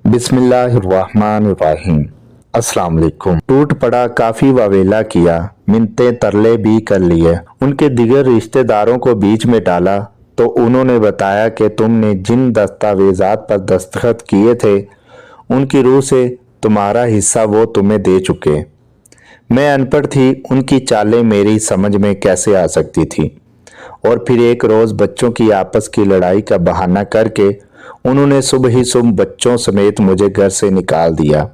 बिस्मिल्लाहिर्रहमानिर्रहीम। अस्सलाम वालेकुम। टूट पड़ा काफी वावेला किया, मिन्नतें तरले भी कर लिए। उनके दिगर रिश्तेदारों को बीच में डाला तो उन्होंने बताया कि तुमने जिन दस्तावेजात पर दस्तखत किए थे उनकी रूह से तुम्हारा हिस्सा वो तुम्हें दे चुके। मैं अनपढ़ थी, उनकी चालें मेरी समझ में कैसे आ सकती थी। और फिर एक रोज़ बच्चों की आपस की लड़ाई का बहाना करके उन्होंने सुबह ही सुबह बच्चों समेत मुझे घर से निकाल दिया।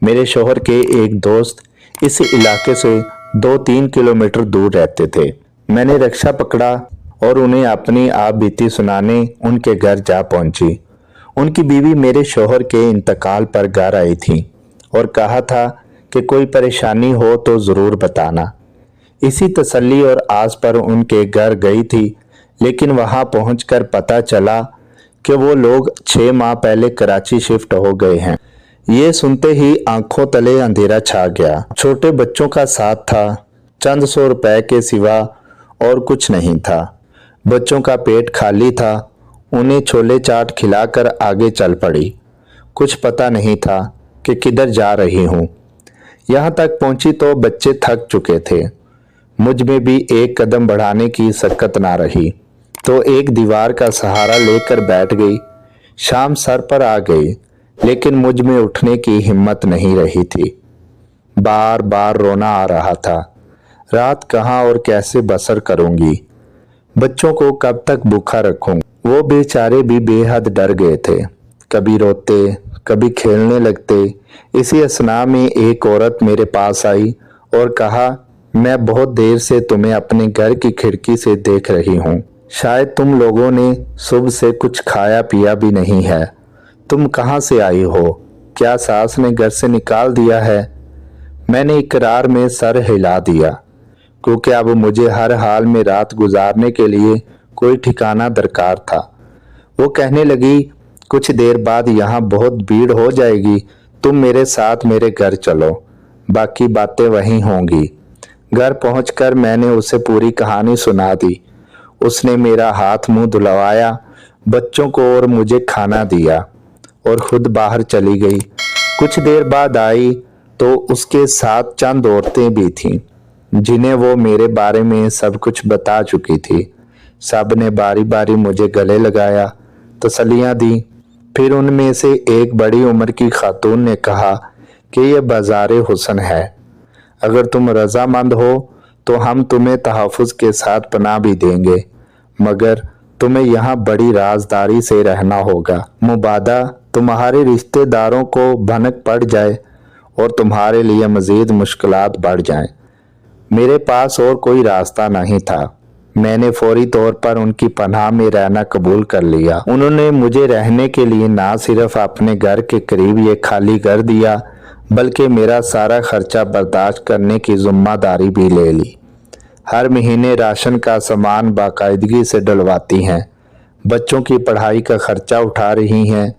मेरे शौहर के एक दोस्त इस इलाके से 2-3 किलोमीटर दूर रहते थे। मैंने रिक्शा पकड़ा और उन्हें अपनी आप बीती सुनाने उनके घर जा पहुंची। उनकी बीवी मेरे शौहर के इंतकाल पर घर आई थी और कहा था कि कोई परेशानी हो तो ज़रूर बताना। इसी तसल्ली और आस पर उनके घर गई थी, लेकिन वहां पहुंचकर पता चला कि वो लोग 6 माह पहले कराची शिफ्ट हो गए हैं। ये सुनते ही आंखों तले अंधेरा छा गया। छोटे बच्चों का साथ था, चंद 100 रुपए के सिवा और कुछ नहीं था। बच्चों का पेट खाली था, उन्हें छोले चाट खिलाकर आगे चल पड़ी। कुछ पता नहीं था कि किधर जा रही हूँ। यहाँ तक पहुंची तो बच्चे थक चुके थे। मुझ में भी एक कदम बढ़ाने की सकत ना रही तो एक दीवार का सहारा लेकर बैठ गई। शाम सर पर आ गई, लेकिन मुझ में उठने की हिम्मत नहीं रही थी। बार बार रोना आ रहा था। रात कहाँ और कैसे बसर करूंगी? बच्चों को कब तक भूखा रखूं? वो बेचारे भी बेहद डर गए थे। कभी रोते, कभी खेलने लगते। इसी असना में एक औरत मेरे पास आई और कहा, मैं बहुत देर से तुम्हें अपने घर की खिड़की से देख रही हूँ। शायद तुम लोगों ने सुबह से कुछ खाया पिया भी नहीं है। तुम कहाँ से आई हो? क्या सास ने घर से निकाल दिया है? मैंने इकरार में सर हिला दिया, क्योंकि अब मुझे हर हाल में रात गुजारने के लिए कोई ठिकाना दरकार था। वो कहने लगी, कुछ देर बाद यहाँ बहुत भीड़ हो जाएगी, तुम मेरे साथ मेरे घर चलो, बाकी बातें वहीं होंगी। घर पहुंचकर मैंने उसे पूरी कहानी सुना दी। उसने मेरा हाथ मुंह धुलवाया, बच्चों को और मुझे खाना दिया और खुद बाहर चली गई। कुछ देर बाद आई तो उसके साथ चंद औरतें भी थीं, जिन्हें वो मेरे बारे में सब कुछ बता चुकी थी। सब ने बारी बारी मुझे गले लगाया, तसल्लियां दी। फिर उनमें से एक बड़ी उम्र की खातून ने कहा कि यह बाज़ार हुस्न है, अगर तुम रजामंद हो तो हम तुम्हें तहफ़्फ़ुज़ के साथ पनाह भी देंगे, मगर तुम्हें यहाँ बड़ी राजदारी से रहना होगा। मुबादा तुम्हारे रिश्तेदारों को भनक पड़ जाए और तुम्हारे लिए मज़ीद मुश्किलात बढ़ जाएं। मेरे पास और कोई रास्ता नहीं था। मैंने फौरी तौर पर उनकी पनाह में रहना कबूल कर लिया। उन्होंने मुझे रहने के लिए ना सिर्फ अपने घर के करीब ये खाली घर दिया, बल्कि मेरा सारा खर्चा बर्दाश्त करने की जिम्मेदारी भी ले ली। हर महीने राशन का सामान बाकायदगी से डलवाती हैं। बच्चों की पढ़ाई का खर्चा उठा रही हैं।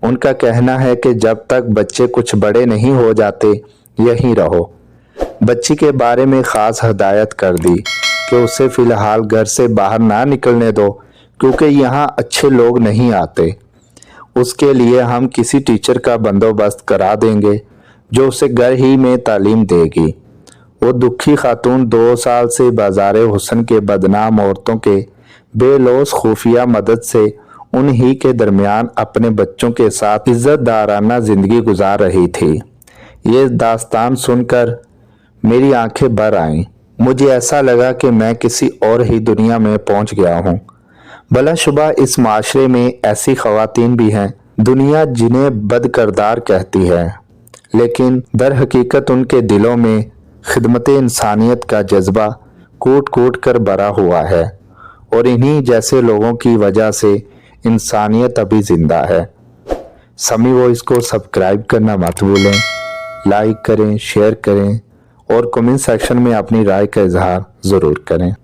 उनका कहना है कि जब तक बच्चे कुछ बड़े नहीं हो जाते यहीं रहो। बच्ची के बारे में ख़ास हदायत कर दी कि उसे फ़िलहाल घर से बाहर ना निकलने दो, क्योंकि यहाँ अच्छे लोग नहीं आते। उसके लिए हम किसी टीचर का बंदोबस्त करा देंगे जो उसे घर ही में तालीम देगी। वो दुखी खातून 2 साल से बाज़ार हुस्न के बदनाम औरतों के बेलौस खुफिया मदद से उन्हीं के दरमियान अपने बच्चों के साथ इज्जतदाराना ज़िंदगी गुजार रही थी। ये दास्तान सुनकर मेरी आंखें भर आईं। मुझे ऐसा लगा कि मैं किसी और ही दुनिया में पहुंच गया हूं। भलाशुबा इस माशरे में ऐसी ख़वातीन भी हैं, दुनिया जिन्हें बदकिरदार कहती है, लेकिन दर हकीकत उनके दिलों में खिदमत इंसानियत का जज्बा कूट कूट कर भरा हुआ है, और इन्हीं जैसे लोगों की वजह से इंसानियत अभी ज़िंदा है। समी वॉइस को सब्सक्राइब करना मत भूलें, लाइक करें, शेयर करें और कमेंट सेक्शन में अपनी राय का इजहार ज़रूर करें।